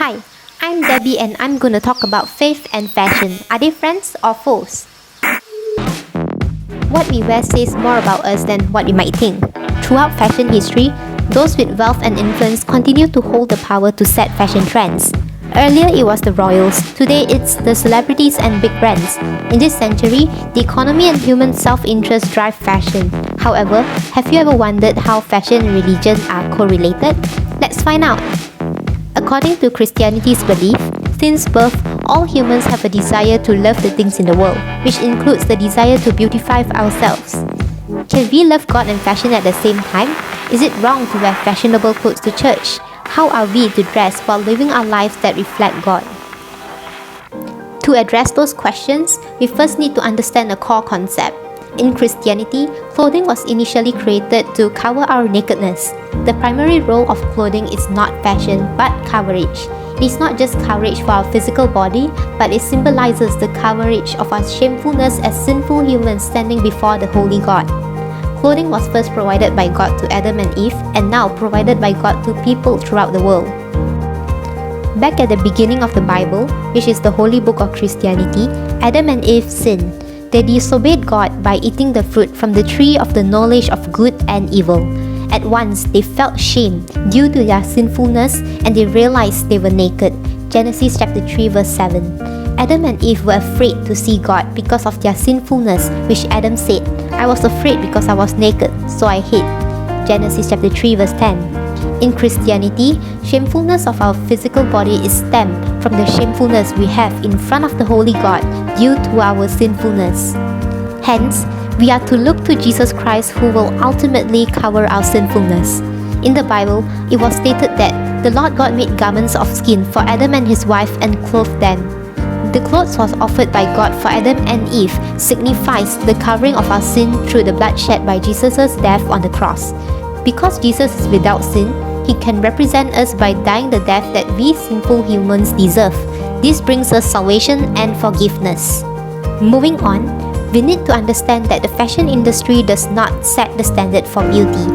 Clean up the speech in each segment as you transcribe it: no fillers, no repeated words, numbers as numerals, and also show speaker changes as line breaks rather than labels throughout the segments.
Hi, I'm Debby and I'm going to talk about faith and fashion. Are they friends or foes? What we wear says more about us than what you might think. Throughout fashion history, those with wealth and influence continue to hold the power to set fashion trends. Earlier it was the royals, today it's the celebrities and big brands. In this century, the economy and human self-interest drive fashion. However, have you ever wondered how fashion and religion are correlated? Let's find out! According to Christianity's belief, since birth, all humans have a desire to love the things in the world, which includes the desire to beautify ourselves. Can we love God and fashion at the same time? Is it wrong to wear fashionable clothes to church? How are we to dress while living our lives that reflect God? To address those questions, we first need to understand a core concept. In Christianity, clothing was initially created to cover our nakedness. The primary role of clothing is not fashion, but coverage. It is not just coverage for our physical body, but it symbolizes the coverage of our shamefulness as sinful humans standing before the holy God. Clothing was first provided by God to Adam and Eve, and now provided by God to people throughout the world. Back at the beginning of the Bible, which is the holy book of Christianity, Adam and Eve sinned. They disobeyed God by eating the fruit from the tree of the knowledge of good and evil. At once, they felt shame due to their sinfulness and they realized they were naked. Genesis chapter 3 verse 7. Adam and Eve were afraid to see God because of their sinfulness, which Adam said, "I was afraid because I was naked, so I hid." Genesis chapter 3 verse 10. In Christianity, shamefulness of our physical body is stemmed from the shamefulness we have in front of the Holy God due to our sinfulness. Hence, we are to look to Jesus Christ who will ultimately cover our sinfulness. In the Bible, it was stated that the Lord God made garments of skin for Adam and his wife and clothed them. The clothes was offered by God for Adam and Eve signifies the covering of our sin through the blood shed by Jesus' death on the cross. Because Jesus is without sin, He can represent us by dying the death that we sinful humans deserve. This brings us salvation and forgiveness. Moving on, we need to understand that the fashion industry does not set the standard for beauty.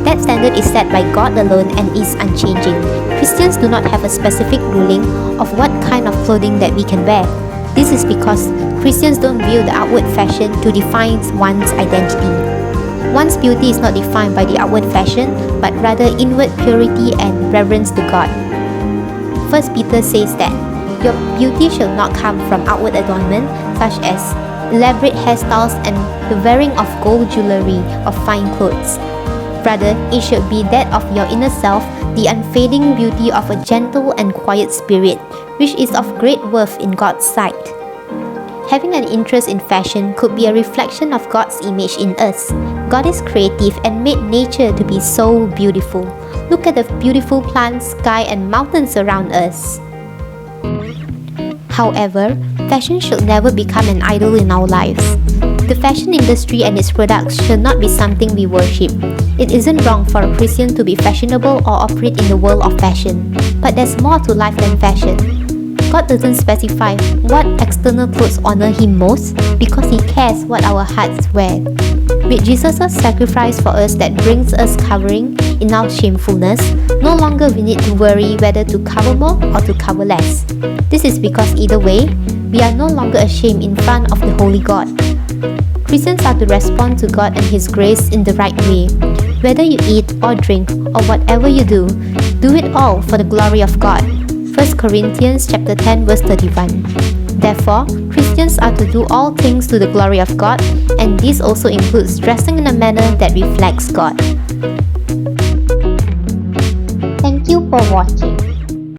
That standard is set by God alone and is unchanging. Christians do not have a specific ruling of what kind of clothing that we can wear. This is because Christians don't view the outward fashion to define one's identity. One's beauty is not defined by the outward fashion, but rather inward purity and reverence to God. 1 Peter says that your beauty shall not come from outward adornment, such as elaborate hairstyles and the wearing of gold jewelry or fine clothes. Rather, it should be that of your inner self, the unfading beauty of a gentle and quiet spirit, which is of great worth in God's sight. Having an interest in fashion could be a reflection of God's image in us. God is creative and made nature to be so beautiful. Look at the beautiful plants, sky, and mountains around us. However, fashion should never become an idol in our lives. The fashion industry and its products should not be something we worship. It isn't wrong for a Christian to be fashionable or operate in the world of fashion. But there's more to life than fashion. God doesn't specify what external clothes honor Him most because He cares what our hearts wear. With Jesus' sacrifice for us that brings us covering in our shamefulness, no longer we need to worry whether to cover more or to cover less. This is because either way, we are no longer ashamed in front of the Holy God. Christians are to respond to God and His grace in the right way. Whether you eat or drink or whatever you do it all for the glory of God. 1 Corinthians chapter 10 verse 31. Therefore, Christians are to do all things to the glory of God, and this also includes dressing in a manner that reflects God. Thank you for watching.